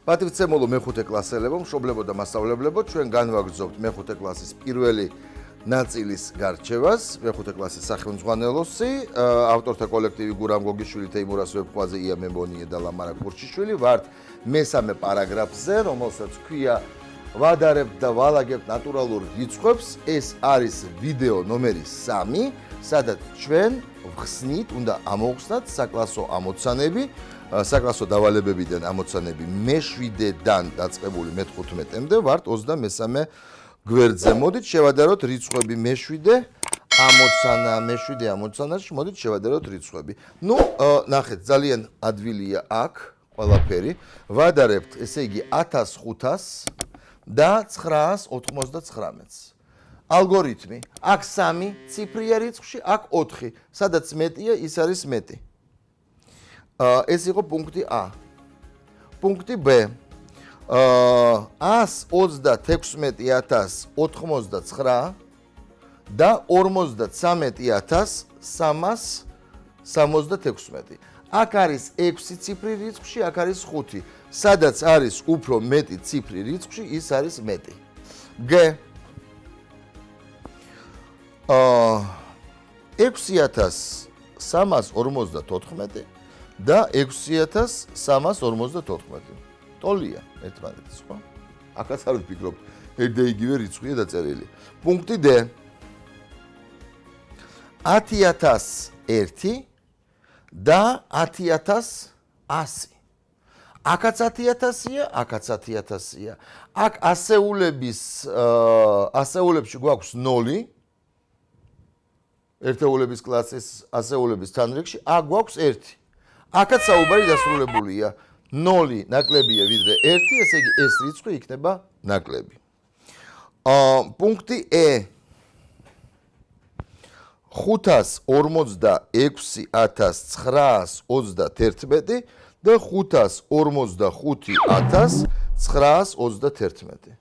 პატივცემულო მეხუთე კლასელებო, მშობლებო და მასწავლებლებო, ჩვენ განვაგრძობთ მეხუთე კლასის პირველი ნაწილის გარჩევას, მეხუთე კლასის სახელმძღვანელოსი, ავტორთა კოლექტივი გურამ, გოგიშვილი, თეიმურაზ, ვეფხვაძე, მებონია და ლამარა ქურჩიშვილი, ვართ მესამე პარაგრაფზე, რომელსაც ქვია ვადარებთ და ვალაგებთ ნატურალურ რიცხვებს. ეს არის ვიდეო ნომერი 3, სადაც ჩვენ ვხსნით, უნდა ამოხსნათ საკლასო ამოცანები, საკლასო დავალებებიდან ამოცანები მე-7-დან დაწყებული მე-15-მდე, ვართ 23 გვერდზე. მოდით შევადაროთ რიცხვები მე-7 ამოცანაში, მოდით შევადაროთ რიცხვები. ნახეთ, ძალიან ადვილია აქ ყველაფერი. ვადარებთ, ესე იგი 1500 და 999-ს. ალგორითმი, აქ 3 ციფრია რიცხვში, აქ 4, სადაც მეტია, ის არის მეტი. ეს იყო პუნქტი A. პუნქტი B. 136.099 და 53.366. აქ არის 6 ციფრი რიცხვში, აქ არის 5. სადაც არის უფრო მეტი ციფრი რიცხვში, ის არის მეტი. G. 6354 და 6354. ტოლია ერთმანეთის, ხო? აქაც არ ვფიქრობ, ერთ და იგივე რიცხვია დაწერილი. პუნქტი D. 10101 და 10100. აქაც 10000-ია, აქაც 10000-ია. აქ ასეულებში გვაქვს 0. ერთეულების კლასის ასეულების თანრიგში, აქ გვაქვს 1. აქაც საუბარი დასრულებულია. 0 ნაკლებია ვიდრე 1, ესე იგი ეს რიცხვი იქნება ნაკლები. პუნქტი E. 546.921 და 545.921.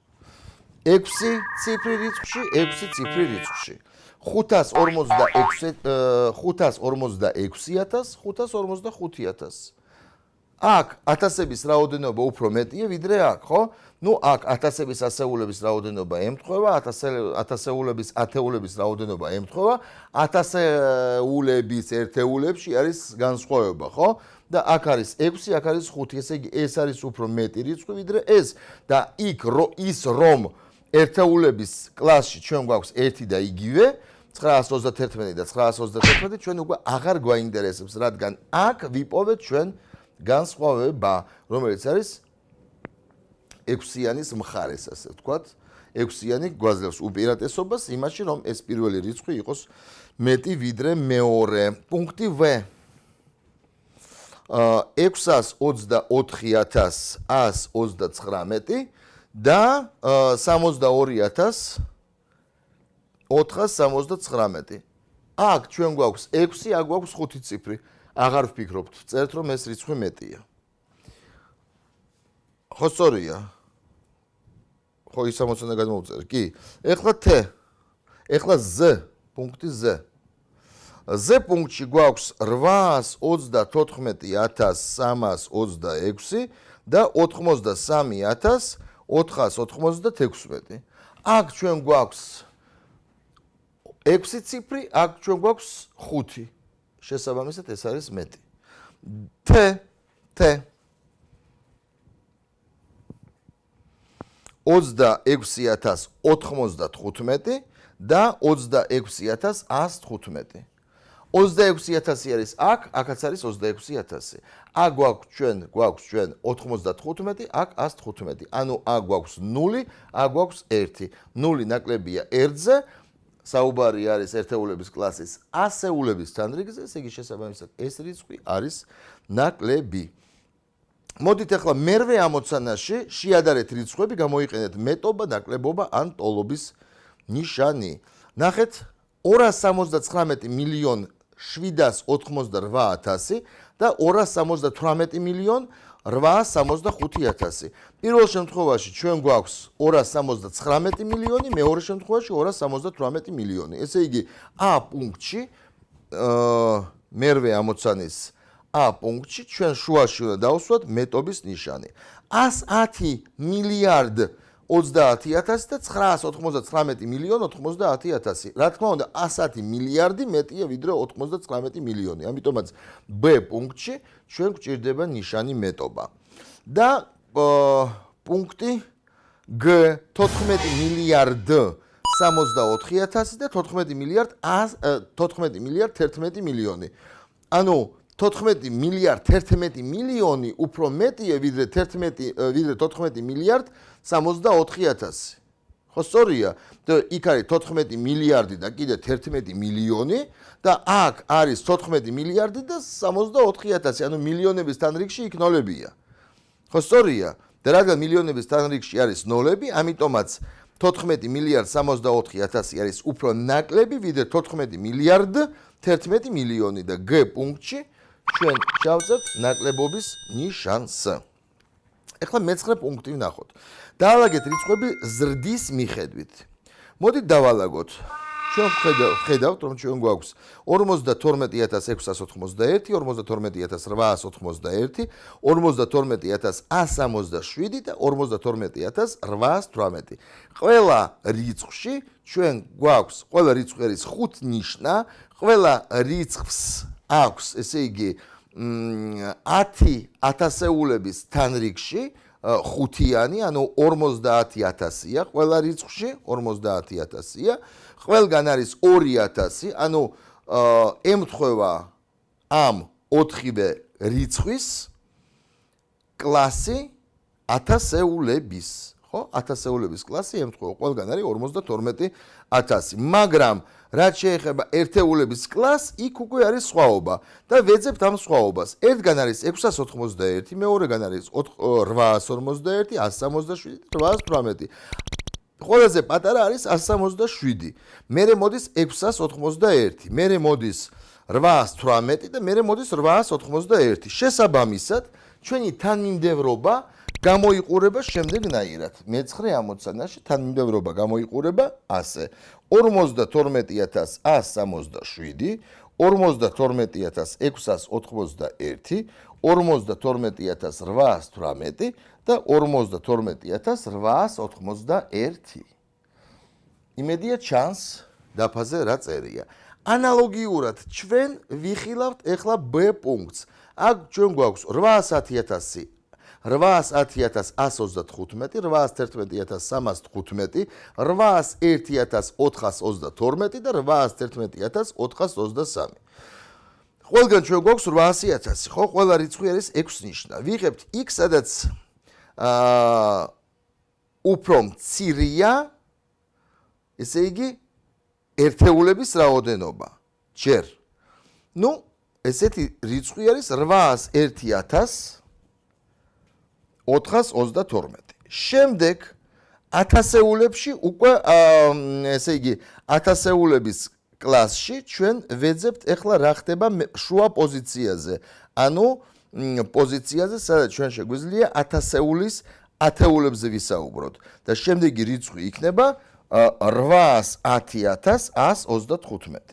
6 ციფრი რიცხვში, 6 ციფრი რიცხვში. 545.550. აქ ათასების რაოდენობა უფრო მეტია ვიდრე აქ, ხო? აქ ათასების ასეულების რაოდენობა ემთხვევა, ათასეულების ათეულების რაოდენობა ემთხვევა, ათასეულების ერთეულებში არის განსხვავება, ხო? და აქ არის 6, აქ არის 5, ესე იგი ეს არის უფრო მეტი რიცხვი ვიდრე ეს და ის რომ ერთეულების კლასში ჩვენ გვაქვს 1 და იგივე 921 და 921 ჩვენ უკვე აღარ გვაინტერესებს, რადგან აქ ვიპოვეთ ჩვენ განსხვავება, რომელიც არის 6-იანის მხარეს, ასე ვთქვათ. 6-იანი გვაძლევს უპირატესობას იმაში, რომ ეს პირველი რიცხვი იყოს მეტი ვიდრე მეორე. პუნქტი V. 624.129 და 62.479. აქ ჩვენ გვაქვს 6, აქ გვაქვს 5 ციფრი. აღარ ვფიქრობთ, წერთ რომ ეს რიცხვი მეტია. ხო სწორია? ხო ის ამოცანა გადმოვწერ. კი. ეხლა T. ეხლა Z, პუნქტი Z. Z პუნქტში გვაქვს 894.326 და 83.496. აქ ჩვენ გვაქვს 6 ციფრი, აქ ჩვენ გვაქვს 5. შესაბამისად ეს არის მეტი. T 26.095 და 26.115. 26.000 არის აქ, აქაც არის 26.000. აქ გვაქვს ჩვენ 95, აქ 115. ანუ აქ გვაქვს 0, აქ გვაქვს 1. 0 ნაკლებია 1-ზე. საუბარი არის ერთეულების კლასის ასეულების თანრიგზე, ესე იგი შესაბამისად ეს რიცხვი არის ნაკლები. მოდით ახლა მერვე ამოცანაში შეადარეთ რიცხვები, გამოიყენეთ მეტობა, ნაკლებობა ან ტოლობის ნიშანი. ნახეთ 279.788.000 და 278.865.000. პირველ შემთხვევაში ჩვენ გვაქვს 279 მილიონი, მეორე შემთხვევაში 278 მილიონი. ესე იგი A პუნქტში მერვე ამოცანის A პუნქტში ჩვენ შუაში უნდა დავუსვათ მეტობის ნიშანი. 110 მილიარდ 30.000 და 999 მილიონ 90.000. რა თქმა უნდა 110 მილიარდი მეტია ვიდრე 99 მილიონი. ამიტომაც B პუნქტში ჩვენ გვჭირდება ნიშანი მეტობა. და პუნქტი G 14 მილიარდ 64.000 და 14 მილიარდ 11 მილიონი. ანუ 14 მილიარდ 11 მილიონი უფრო მეტია ვიდრე 14 მილიარდ 64.000. ხო სწორია? და იქ არის 14 მილიარდი და კიდე 11 მილიონი და აქ არის 14 მილიარდი და 64.000. ანუ მილიონების თანრიგში იქ ნოლებია. ხო სწორია? და რადგან მილიონების თანრიგში არის ნოლები, ამიტომაც 14 მილიარდ 64.000 არის უფრო ნაკლები ვიდრე 14 მილიარდ 11 მილიონი და G პუნქტში ჩვენ ჩავწერთ ნაკლებობის ნიშანს. ეხლა მე-9 პუნქტი ვნახოთ. დავალაგეთ რიცხვები ზრდის მიხედვით. მოდით დავალაგოთ. ჩვენ ხედავთ, რომ ჩვენ გვაქვს 52691, 52891, 52167 და 52818. ყველა რიცხვში ჩვენ გვაქვს, ყველა რიცხვი არის 5 ნიშნა, ყველა რიცხვს აქვს, ესე იგი 10 ათასეულების თანრიგში ხუთიანი, ანუ 50.000-ია ყველა რიცხვში, 50.000-ია. ყველგან არის 2000, ანუ ემთხვევა ამ 4-ვე რიცხვის კლასი ათასეულების. ხო? ათასეულების კლასი ემთხვევა ყველგან არის 52.000. მაგრამ რაც შეეხება ერთეულების კლასს, იქ უკვე არის სხვაობა და ვეძებთ ამ სხვაობას. ერთგან არის 691, მეორეგან არის 851, 167, 818. ყველაზე პატარა არის 167. მერე მოდის 691, მერე მოდის 818 და მერე მოდის 891. შესაბამისად, ჩვენი თანმიმდევრობა გამოიყურება შემდეგნაირად. მე-9 ამოცანაში თანმიმდევრობა გამოიყურება ასე. 52167, 52681, 52818 და 52881. იმედია ჩანს დაფაზე რა წერია. ანალოგიურად ჩვენ ვიხილავთ ეხლა B პუნქტს. აქ ჩვენ გვაქვს 810.000 810.135, 811.315, 801.422 და 811.423. ყველგან ჩვენ გვაქვს 800.000, ხო? ყველა რიცხვი არის 6 ნიშნა. ვიღებთ x, სადაც უფრო მცირეა, ესე იგი ერთეულების რაოდენობა. ჯერ. ნუ, ესეთი რიცხვი არის 801.422. შემდეგ ათასეულებში უკვე ესე იგი ათასეულების კლასში ჩვენ ვეძებთ ეხლა რა ხდება შუა პოზიციაზე. ანუ პოზიციაზე, სადაც ჩვენ შეგვიძლია ათასეულის ათეულებზე ვისაუბროთ. და შემდეგი რიცხვი იქნება 810.135.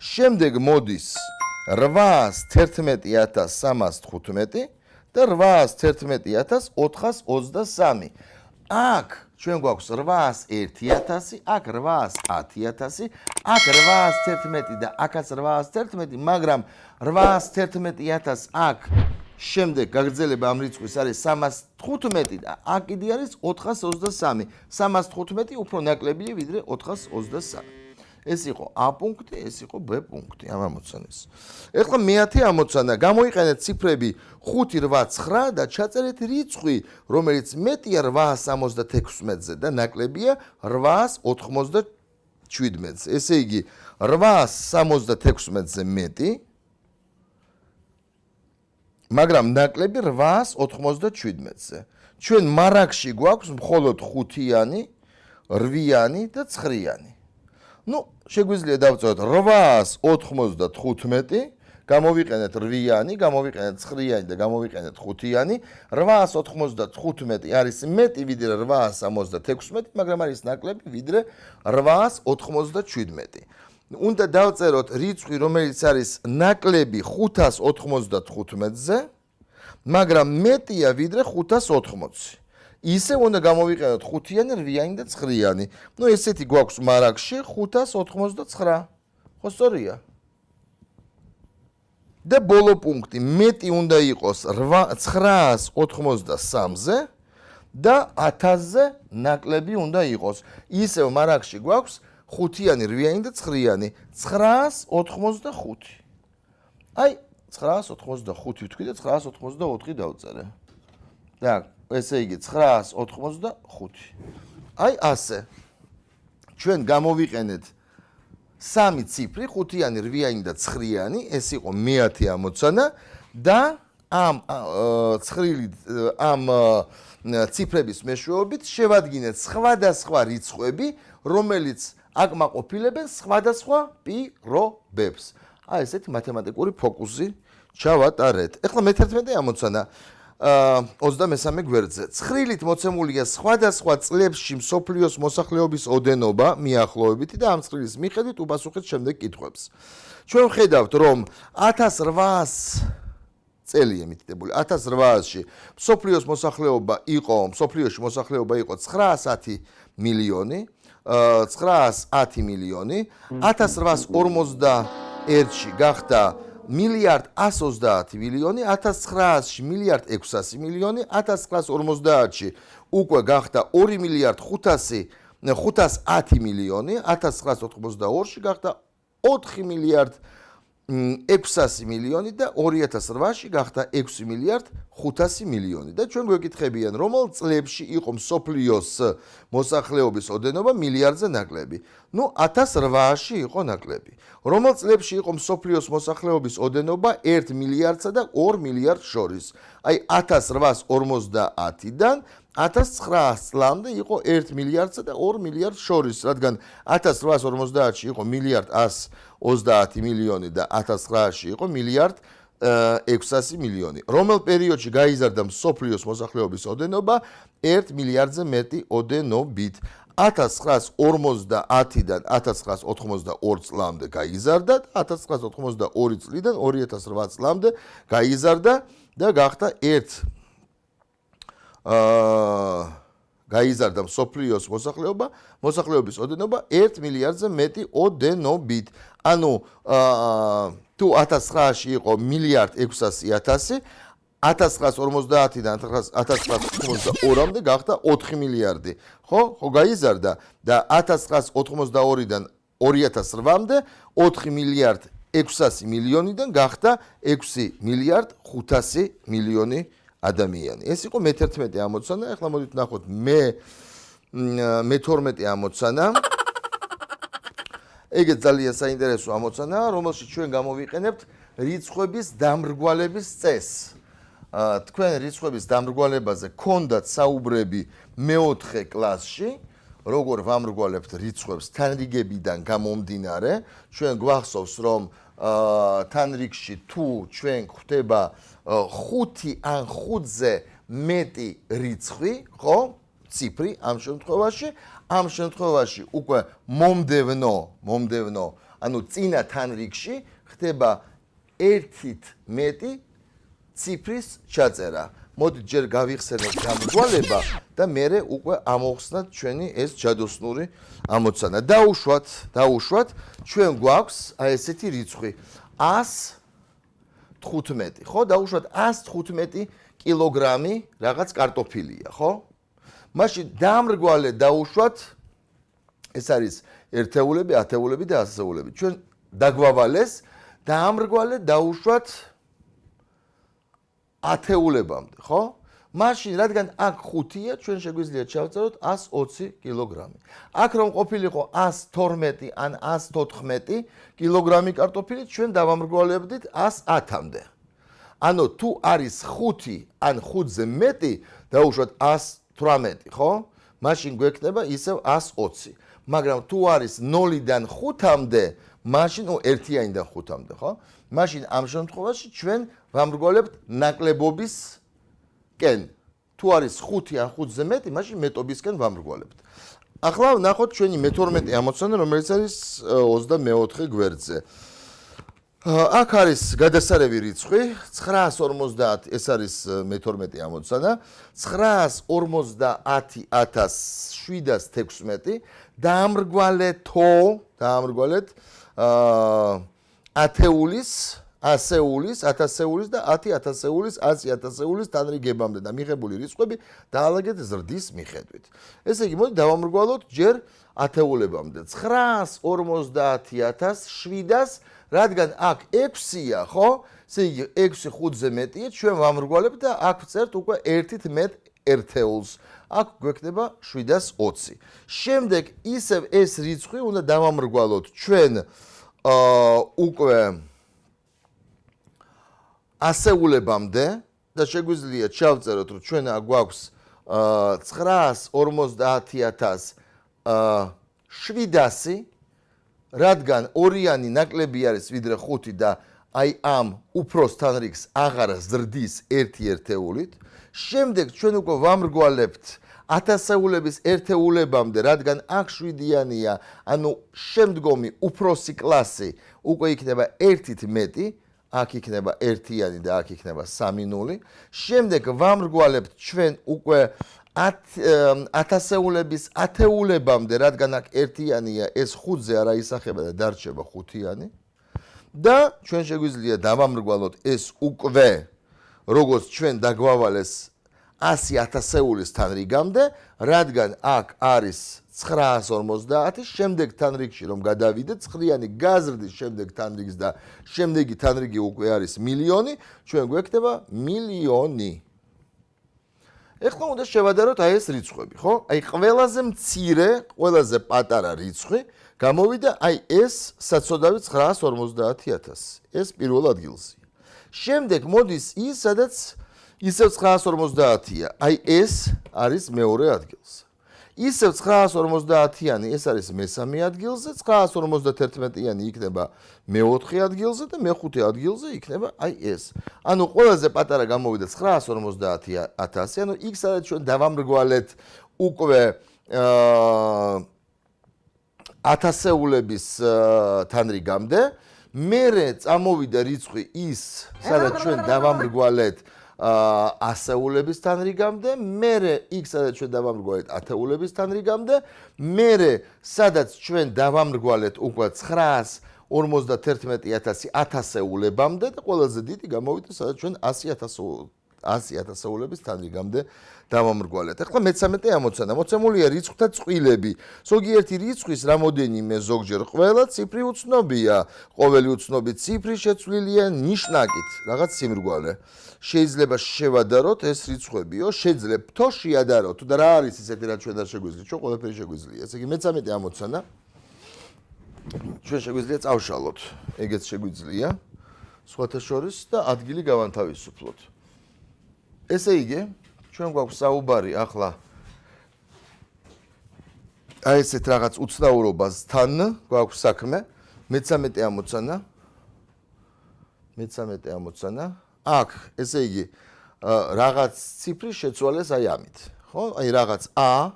შემდეგ მოდის 811.315 და 811.423. აქ ჩვენ გვაქვს 801.000, აქ 810.000, აქ 811 და აქაც 811, მაგრამ 811.000 აქ შემდეგ გაგრძელება ამ რიცხვის არის 315 და აქ კიდე არის 423. 315 უფრო ნაკლებია ვიდრე 423. ეს იყო A პუნქტი, ეს იყო B პუნქტი ამ ამოცანას. ეხლა მე-10 ამოცანა, გამოიყენეთ ციფრები 5, 8, 9 და ჩაწერეთ რიცხვი, რომელიც მეტია 876-ზე და ნაკლებია 897-ზე. ესე იგი 876-ზე მეტი, მაგრამ ნაკლები 897-ზე. ჩვენ მარაგში გვაქვს მხოლოდ 5-იანი, 8-იანი და 9-იანი. ნუ, შეგვიძლია დავწეროთ 895, გამოვიყენეთ 8-იანი, გამოვიყენეთ 9-იანი და გამოვიყენეთ 5-იანი. 895 არის მეტი ვიდრე 876, მაგრამ არის ნაკლები ვიდრე 897. უნდა დავწეროთ რიცხვი, რომელიც არის ნაკლები 595-ზე, მაგრამ მეტია ვიდრე 580. ისე უნდა გამოვიყენოთ 5-იანი, 8-იანი და 9-იანი. ნუ ესეთი გვაქვს მარაგში 589. ხო სწორია? და ბოლო პუნქტი მეტი უნდა იყოს 983-ზე და 1000-ზე ნაკლები უნდა იყოს. ისევ მარაგში გვაქვს 5-იანი, 8-იანი და 9-იანი. 985. აი 985 ვთქვი და 984 დავწერე. так, ესე იგი 985. აი ასე. ჩვენ გამოვიყენეთ სამი ციფრი, 5-იანი, 8-იანი და 9-იანი, ეს იყო მე-10 ამოცანა და ამ ციფრების მეშვეობით შევადგინეთ სხვადასხვა რიცხვები, რომელიც აკმაყოფილებენ სხვადასხვა პირობებს. აი ესეთი მათემატიკური ფოკუსი ჩავატარეთ. ეხლა მე-11 ამოცანა 23 გვერდზე. ცხრილით მოცემულია სხვადასხვა წლებში მსოფლიოს მოსახლეობის ოდენობა მიახლოებით და ამ ცხრილის მიხედვით უპასუხეთ შემდეგ კითხვებს. ჩვენ ვხედავთ, რომ 1800 წელია მითითებული. 1800-ში მსოფლიოში მოსახლეობა იყო 910 მილიონი, 910 მილიონი, 1841-ში გახდა 1.130 მილიონი, 1900-ში 1.600 მილიონი, 1950-ში უკვე გახდა 2.510 მილიონი, 1982-ში გახდა 4.600 მილიონი და 2008-ში გახდა 6.500 მილიონი. და ჩვენ გვეკითხებიან, რომელ წლებში იყო მსოფლიოს მოსახლეობის ოდენობა მილიარდზე ნაკლები. ნუ 1800-ში იყო ნაკლები. რომელ წლებში იყო მსოფლიოს მოსახლეობის ოდენობა 1 მილიარდსა და 2 მილიარდ შორის. აი 1850-დან 1900 წლამდე იყო 1 მილიარდსა და 2 მილიარდ შორის, რადგან 1850-ში იყო 1.130 მილიონი და 1900-ში იყო 1.600 მილიონი. რომელ პერიოდში გაიზარდა მსოფლიოს მოსახლეობის ოდენობა 1 მილიარდზე მეტი ოდენობით. 1950-დან 1982 წლამდე გაიზარდა, 1982 წლიდან 2008 წლამდე გაიზარდა და გახდა გაიზარდა მსოფლიოს მოსახლეობის ოდენობა 1 მილიარდზე მეტი ოდენობით. ანუ თუ 1900-ში იყო 1.600.000, 1950-დან 1982-მდე გახდა 4 მილიარდი. ხო გაიზარდა და 1982-დან 2008-მდე 4 მილიარდ 600 მილიონიდან გახდა 6 მილიარდ 500 მილიონი ადამიანი. ეს იყო მე-11 ამოცანა. ახლა მოდით ნახოთ მე-12 ამოცანა. ეგეც ძალიან საინტერესო ამოცანაა, რომელშიც ჩვენ გამოვიყენებთ რიცხვების დამრგვალების წესს. თქვენ რიცხვების დამრგვალებაზე გქონდათ საუბრები მე-4 კლასში, როგორ ვამრგვალებთ რიცხვებს თანრიგებიდან გამომდინარე. ჩვენ გვახსოვს, რომ თანრიგში თუ ჩვენ გვხვდება 5 ან 5-ზე მეტი რიცხვი, ხო? ციფრი ამ შემთხვევაში უკვე მომდევნო, ანუ წინა თანრიგში ხდება ერთით მეტი ციფრის ჩაწერა. მოდით ჯერ გავიხსენოთ დამრგვალება და მერე უკვე ამოხსნათ ჩვენი ეს ჯადოსნური ამოცანა. დაუშვათ, ჩვენ გვაქვს აი ესეთი რიცხვი 115, ხო? დაუშვათ 115 კილოგრამი რაღაც კარტოფილია, ხო? მაშინ დამრგვალე დაუშვათ, ეს არის ერთეულები, ათეულები და ასეულები. ჩვენ დაგვავალეს დამრგვალე დაუშვათ ათეულებამდე, ხო? მაშინ რადგან აქ 5-ია, ჩვენ შეგვიძლია ჩავწეროთ 120 კილოგრამი. აქ რომ ყოფილიყო 112 ან 114 კილოგრამი კარტოფილი, ჩვენ დავამრგვალებდით 110-მდე. ანუ თუ არის 5 ან 5-ზე მეტი, დაუშვათ 118, ხო? მაშინ გვექნება ისევ 120. მაგრამ თუ არის 0-დან 5-მდე, მაშინ ერთიანიდან 5-მდე, ხო? მაშინ ამ შემთხვევაში ჩვენ ვამრგვალებთ ნაკლებობისკენ. თუ არის 5 ან 5-ზე მეტი, მაშინ მეტობისკენ ვამრგვალებთ. ახლა ნახოთ ჩვენი მე-12 ამოცანა, რომელიც არის 24 გვერდზე. აქ არის გადასარევი რიცხვი 950, ეს არის მე-12 ამოცანა, 950,716 დაამრგვალეთ ათეულის, ასეულის, ათასეულის და 10,000-ის, 100,000-ის თანრიგებამდე და მიღებული რიცხვები დაალაგეთ ზრდის მიხედვით. ესე იგი, მოდი დავამრგვალოთ ჯერ ათეულებამდე. 950,700, რადგან აქ 6-ია, ხო? ესე იგი 6 5-ზე მეტია, ჩვენ ვამრგვალებთ და აქ ვწერთ უკვე 1-ით მეტ ერთეულს. აქ გვექნება 720. შემდეგ ისევ ეს რიცხვი უნდა დავამრგვალოთ ჩვენ უკვე ასეულებამდე და შეგვიძლია ჩავწეროთ, რომ ჩვენ გვაქვს 950,700, რადგან ორიანი ნაკლები არის ვიდრე 5 და აი ამ უფროს თანრიგს აღარ ზრდის ერთი ერთეულით. შემდეგ ჩვენ უკვე ვამრგვალებთ ათასეულების ერთეულებამდე, რადგან აქ 7-იანია, ანუ შემდგომი უფროსი კლასი უკვე იქნება 1-ით მეტი, აქ იქნება 1-იანი და აქ იქნება 3 0. შემდეგ ვამრგვალებთ ჩვენ უკვე ათასეულების ათეულებამდე, რადგან აქ 1-იანია, ეს 5-ზე არა ისახება და დარჩება 5-იანი. და ჩვენ შეგვიძლია დავამრგვალოთ ეს უკვე, როგორც ჩვენ დაგვავალეს 100,000-ის თანრიგამდე, რადგან აქ არის 950, შემდეგ თანრიგში რომ გადავიდეთ, ცხრიანი გაზრდის შემდეგ თანრიგს და შემდეგი თანრიგი უკვე არის მილიონი, ჩვენ გვექნება მილიონი. ეხლა უნდა შევადაროთ აი ეს რიცხვები, ხო? აი ყველაზე მცირე, ყველაზე პატარა რიცხვი გამოვიდა აი ეს საწოდავი 950,000. ეს პირველ ადგილზეა. შემდეგ მოდის ის, სადაც ისევ 950-ია. აი ეს არის მეორე ადგილზე. ისევ 950-იანი ეს არის მესამე ადგილზე, 951-იანი იქნება მეოთხე ადგილზე და მეხუთე ადგილზე იქნება აი ეს. ანუ ყველაზე პატარა გამოვიდა 950,000, ანუ იქ სადაც ჩვენ დავამრგვალეთ უკვე ათასეულების თანრიგამდე, მერე წამოვიდა რიცხვი ის, სადაც ჩვენ დავამრგვალეთ ასეულების თანრიგამდე, მერე იქ სადაც ჩვენ დავამრგვალეთ ათეულების თანრიგამდე, მერე სადაც ჩვენ დავამრგვალეთ უკვე 951,000 ათასეულებამდე და ყველაზე დიდი გამოვიდა სადაც ჩვენ 100,000-ების თანრიგამდე დავამრგვალეთ. ახლა მე-13 ამოცანა, მოცემულია რიცხვთა წყვილები. ზოგიერთი რიცხვის რამოდენიმე ზოგჯერ ყველა ციფრი უცნობია. ყოველი უცნობი ციფრი შეცვლილია ნიშნაკით, რაღაც სიმრგვალე. შეიძლება შევადაროთ ეს რიცხვებიო, შეძლებთო შეადაროთ და რა არის ისეთი რაც ჩვენ არ შეგვიძლია, ჩვენ ყველაფერი შეგვიძლია. ესე იგი მე-13 ამოცანა ჩვენ შეგვიძლია წავშალოთ, ეგეც შეგვიძლია სხვათა შორის და ადგილი გავანთავისუფლოთ. ესე იგი, ჩვენ გვაქვს საუბარი ახლა აი ესეთ რაღაც უცნაურობასთან გვაქვს საქმე. მე-13 ამოცანა. აქ, ესე იგი, რაღაც ციფრი შეცვალეს აი ამით, ხო? აი რაღაც a,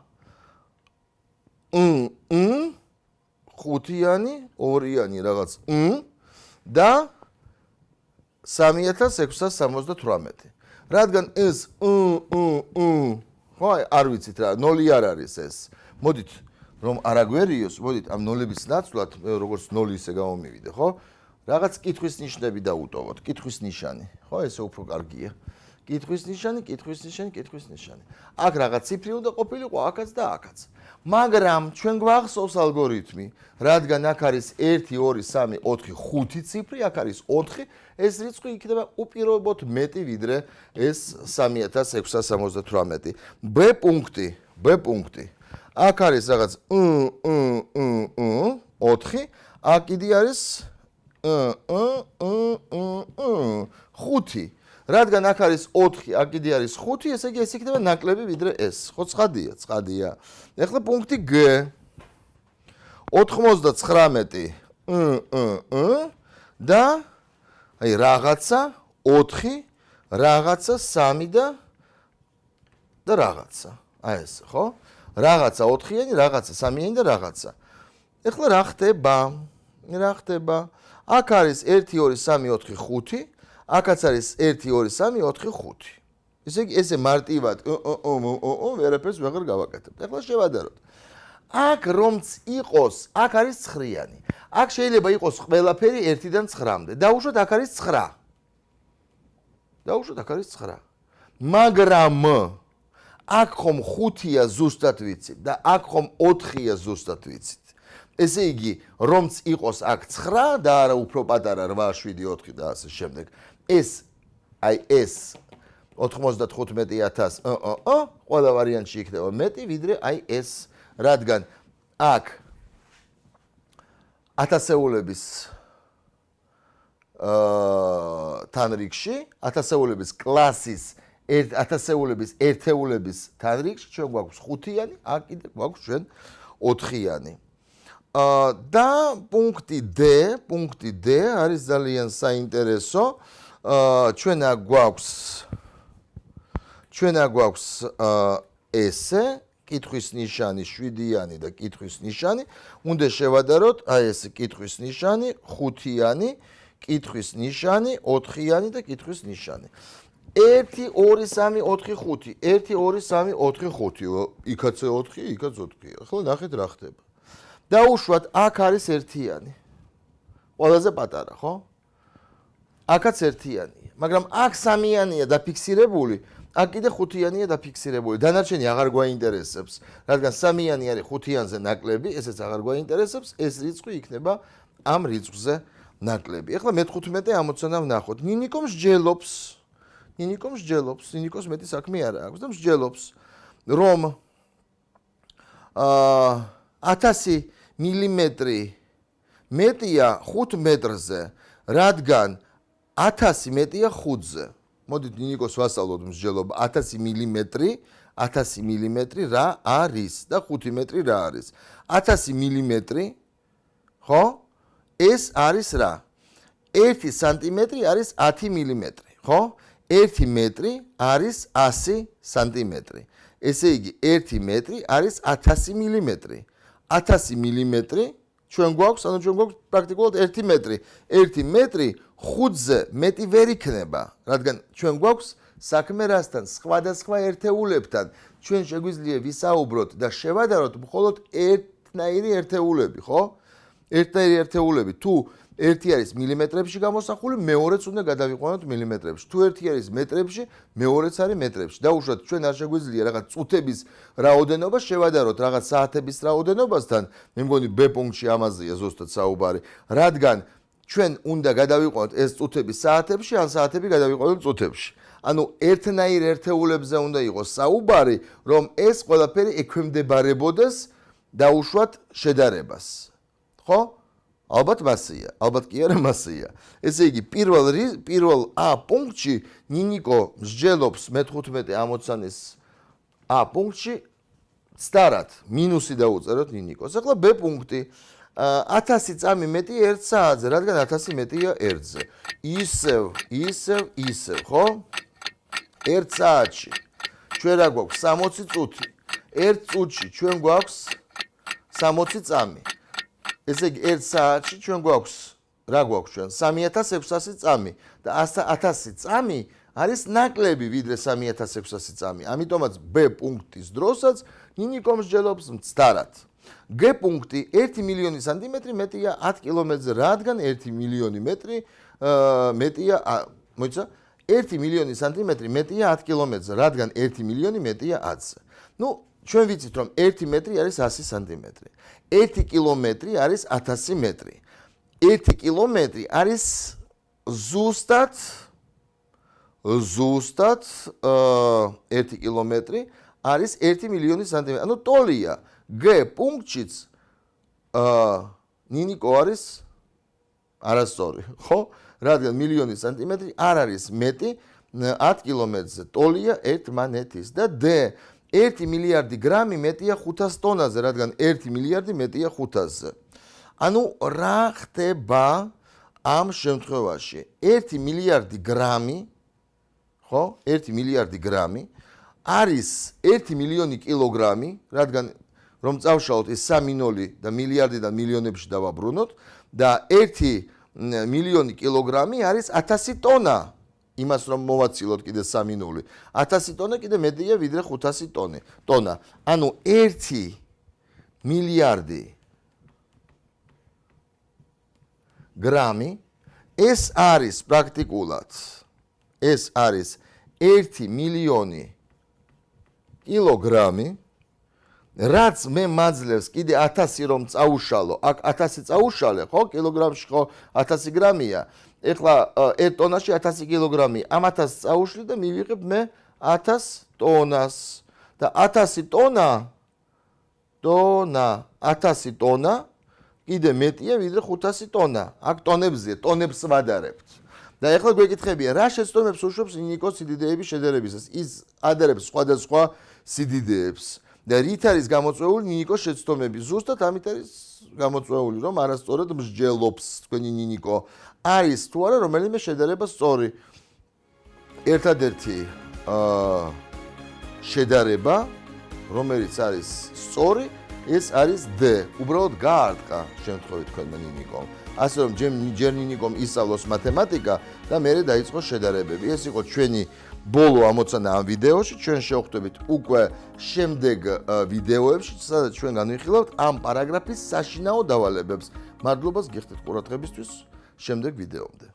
ხუთიანი, ორიანი რაღაც და 3678. რადგან ეს ხო, არ ვიცით რა, 0 არ არის ეს. მოდით, რომ არ აგვერიოს, მოდით ამ ნოლების ნაცვლად, როგორც 0 ისე გამომივიდე, ხო? რაღაც კითხვის ნიშნები დაუტოვოთ, კითხვის ნიშანი, ხო, ესე უფრო კარგია. კითხვის ნიშანი. აქ რაღაც ციფრი უნდა ყოფილიყო აქაც და აქაც. მაგრამ ჩვენ გვახსოვს ალგორითმი, რადგან აქ არის 1 2 3 4 5 ციფრი, აქ არის 4, ეს რიცხვი იქნება უპირობოდ მეტი ვიდრე ეს 3678. B პუნქტი. აქ არის რაღაც 4, აქ კიდე არის 5. რადგან აქ არის 4, აქ კიდე არის 5, ესე იგი ეს იქნება ნაკლები ვიდრე ეს. ხო, ცხადია. ეხლა პუნქტი G. 99 და აი რაღაცა 4, რაღაცა 3 და რაღაცა. აი ეს, ხო? რაღაცა 4-იანი, რაღაცა 3-იანი და რაღაცა. ეხლა რა ხდება? აქ არის 1 2 3 4 5, აქაც არის 1 2 3 4 5. ესე იგი ესე მარტივად ვერაფერს ვეღარ გავაკეთებ. ეხლა შევადაროთ. აქ რომც იყოს, აქ არის 9-იანი. აქ შეიძლება იყოს ყველაფერი 1-დან 9-მდე. დაუშვათ აქ არის 9. მაგრამ აქ ხომ 5-ია ზუსტად ვიცით და აქ ხომ 4-ია ზუსტად ვიცით. ესე იგი, რომც იყოს აქ 9 და არა უფრო პატარა 8, 7, 4 და ასე შემდეგ. ეს 95,000 ყველა ვარიანტში იქნება მეტი, ვიდრე ეს, რადგან აქ ათასეულების თანრიგში, ათასეულების კლასის ათასეულების ერთეულების თანრიგში ჩვენ გვაქვს 5-იანი, აქ კიდე გვაქვს ჩვენ 4-იანი. და პუნქტი D არის ძალიან საინტერესო. ჩვენ აქ გვაქვს ესე, კითხვის ნიშანი 7-იანი და კითხვის ნიშანი. უნდა შევადაროთ ეს კითხვის ნიშანი, 5-იანი, კითხვის ნიშანი, 4-იანი და კითხვის ნიშანი. 1 2 3 4 5 1 2 3 4 5 იქაც 4 იქაც 4. ახლა ნახეთ რა ხდება. დაუშვათ აქ არის 1-იანი. ყველაზე პატარა, ხო? აქაც 1-იანია, მაგრამ აქ 3-იანია დაფიქსირებული, აქ კიდე 5-იანია დაფიქსირებული. დანარჩენი აღარ გვაინტერესებს, რადგან 3-იანი არის 5-იანზე ნაკლები, ესეც აღარ გვაინტერესებს, ეს რიცხვი იქნება ამ რიცხვზე ნაკლები. ახლა მე-15 ამოცანა ვნახოთ. ნინიკოს მეტი საქმე არ აქვს და მსჯელობს, რომ 1000 მილიმეტრი მეტია 5 მეტრზე, რადგან 1000 მეტია 5-ზე. მოდით ნინიკოს ვასწავლოთ მსჯელობა. 1000 მილიმეტრი რა არის და 5 მეტრი რა არის. 1000 მილიმეტრი, ხო? ეს არის რა? 1 სანტიმეტრი არის 10 მილიმეტრი, ხო? 1 მეტრი არის 100 სანტიმეტრი. ესე იგი 1 მეტრი არის 1000 მილიმეტრი. 1000 მილიმეტრი ჩვენ გვაქვს პრაქტიკულად 1 მეტრი. 1 მეტრი 5-ზე მეტი ვერ იქნება, რადგან ჩვენ გვაქვს საქმე რასთან, სხვადასხვა ერთეულებთან. ჩვენ შეგვიძლია ვისაუბროთ და შევადაროთ მხოლოდ ერთნაირი ერთეულები, ხო? ერთნაირი ერთეულები. თუ ერთი არის მილიმეტრებში გამოსახული, მეორეც უნდა გადავიყვანოთ მილიმეტრებში. თუ ერთი არის მეტრებში, მეორეც არის მეტრებში. დაუშვათ ჩვენ არ შეგვიძლია რაღაც წუთების რაოდენობა შევადაროთ რაღაც საათების რაოდენობასთან. მე მგონი B პუნქტში ამაზეა ზუსტად საუბარი, რადგან ჩვენ უნდა გადავიყვანოთ ეს წუთები საათებში, ან საათები გადავიყვანოთ წუთებში. ანუ ერთნაირ ერთეულებზე უნდა იყოს საუბარი, რომ ეს ყველაფერი ექვემდებარებოდეს დაუშვათ შედარებას. ხო? ალბათ მასია, ალბათ კი არა მასია. ესე იგი, პირველ A პუნქტში ნინიკო მსჯელობს მე-15 ამოცანის A პუნქტში ცდარად, მინუსი დაუწეროთ ნინიკოს. ახლა B პუნქტი 1000 წამი მეტი 1 საათზე, რადგან 1000 მეტია 1-ზე. ისევ, ხო? 1 საათში ჩვენ რა გვაქვს 60 წუთი. 1 წუთში ჩვენ გვაქვს 60 წამი. ესე იგი 1 საათში ჩვენ გვაქვს რა გვაქვს ჩვენ 3600 წამი და 1000 წამი არის ნაკლები ვიდრე 3600 წამი. ამიტომაც B პუნქტის დროსაც ნინიკო მსჯელობს მცდარად. G პუნქტი 1 მილიონი სანტიმეტრი მეტია 10 კილომეტრზე, რადგან 1 მილიონი მეტრი მეტია, მოიცა 1 მილიონი სანტიმეტრი მეტია 10 კილომეტრზე, რადგან 1 მილიონი მეტია 10-ზე. ნუ ჩვენ ვიცით რომ 1 მეტრი არის 100 სანტიმეტრი. 1 კილომეტრი არის 1000 მეტრი. 1 კილომეტრი არის ზუსტად 1 კილომეტრი არის 1 მილიონი სანტიმეტრი. ანუ ტოლია G პუნქტშიც ნინიკო არის არასწორი, ხო? რადგან მილიონი სანტიმეტრი არ არის მეტი 10 კილომეტრზე. ტოლია ერთმანეთის და D 1 მილიარდი გრამი მეტია 500 ტონაზე, რადგან 1 მილიარდი მეტია 500-ზე. ანუ რა ხდება ამ შემთხვევაში? 1 მილიარდი გრამი, ხო? 1 მილიარდი გრამი არის 1 მილიონი კილოგრამი, რადგან რომ წავშალოთ ეს 3 ნოლი და მილიარდიდან მილიონებში დავაბრუნოთ და 1 მილიონი კილოგრამი არის 1000 ტონა. იმას რომ მოვაცილოთ კიდე 3 ნული. 1000 ტონა კიდე მეტია ვიდრე 500 ტონა. ანუ 1 მილიარდი გრამი ეს არის პრაქტიკულად 1 მილიონი კილოგრამი, რაც მე მაძლევს კიდე 1000 რომ წაუშალო, აქ 1000 წაუშალე, ხო, კილოგრამში ხო 1000 გრამია. ეხლა 1 ტონაში 1000 კილოგრამი, ამ 1000 წაუშლი და მივიღებ მე 1000 ტონას. და 1000 ტონა 1000 ტონა კიდე მეტია ვიდრე 500 ტონა. აქ ტონებზია, ტონებს ვადარებთ. და ეხლა გვეკითხებია, რა შეცდომებს უშვებს ნინიკოს სიდიდეების შედარებისას? ის ადარებს სხვადასხვა სიდიდეებს. და რით არის გამოწვეული ნინიკოს შეცდომები? ზუსტად ამით არის გამოწვეული, რომ არასწორად მსჯელობს თქვენი ნინიკო. არის თუ არა რომელიმე შედარება სწორი. ერთადერთი შედარება, რომელიც არის სწორი, ეს არის D. უბრალოდ გაარტყა შემთხვევით თქვენმა ნინიკომ. ასე რომ ჯერ ნინიკომ ისწავლოს მათემატიკა და მერე დაიწყო შედარებები. ეს იყო ჩვენი ბოლო ამოცანა ამ ვიდეოში. ჩვენ შევხვდებით უკვე შემდეგ ვიდეოებში, სადაც ჩვენ განვიხილავთ ამ პარაგრაფის საშინაო დავალებებს. მადლობას გიხდით ყურადღებისთვის. შემდეგ ვიდეომდე.